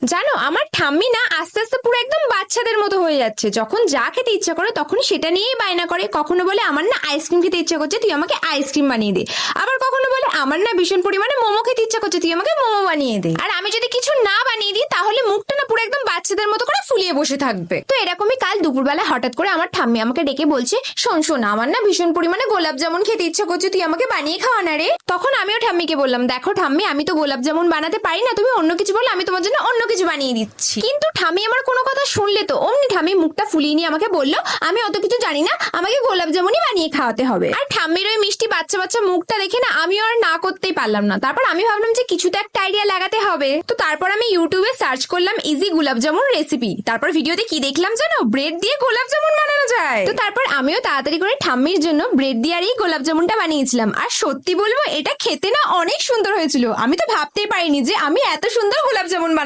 জানো আমার ঠাম্মি না আস্তে আস্তে পুরো একদম বাচ্চাদের মতো হয়ে যাচ্ছে। যখন যা খেতে ইচ্ছা করে তখন সেটা নিয়েই বায়না করে। কখনো বলে আমার না আইসক্রিম খেতে ইচ্ছা করছে, তুই আমাকে আইসক্রিম বানিয়ে দে। আবার কখনো বলে আমার না ভীষণ পরিমাণে মোমো খেতে ইচ্ছা করছে, তুই আমাকে মোমো বানিয়ে দে। আর আমি যদি কিছু না বানিয়ে দিই তাহলে মুখটা না পুরো একদম বাচ্চাদের মতো করে ফুলিয়ে বসে থাকবে। তো এরকমই কাল দুপুরবেলা হঠাৎ করে আমার ঠাম্মি আমাকে ডেকে বলছে, শোন শোন আমার না ভীষণ পরিমাণে গোলাপ জামুন খেতে ইচ্ছা করছে, তুই আমাকে বানিয়ে খাওয়া না রে। তখন আমিও ঠাম্মিকে বললাম, দেখো ঠাম্মি আমি তো গোলাপ জামুন বানাতে পারি না, তুমি অন্য কিছু বলো, আমি তোমার জন্য অন্য কিছু বানিয়ে দিচ্ছি। কিন্তু ঠাম্মি আমার কোনো কথা শুনলে তো অমনি ঠাম্মি মুখটা ফুলিয়ে নিয়ে আমাকে বললো, আমি অত কিছু জানি না, আমাকে গোলাপ জামুনই বানিয়ে খাওয়াতে হবে। আর ঠাম্মির ওই মিষ্টি বাচ্চা বাচ্চা মুখটা দেখে না আমিও আর না করতেই পারলাম না। তারপর আমি ভাবলাম যে কিছু তো একটা আইডিয়া লাগাতে হবে। তো তারপর আমি ইউটিউবে সার্চ করলাম ইজি গোলাপ জামুন রেসিপি। তারপর ভিডিওতে কি দেখলাম জানো, ব্রেড দিয়ে গোলাপ জামুন বানানো যায়। তো তারপর আমিও তাড়াতাড়ি করে ঠাম্মির জন্য ব্রেড দিয়ে আর এই গোলাপ জামুনটা বানিয়েছিলাম। আর সত্যি বলবো এটা খেতে না অনেক সুন্দর হয়েছিল। আমি তো ভাবতেই পারিনি যে আমি এত সুন্দর গোলাপ জামুন বানাবো।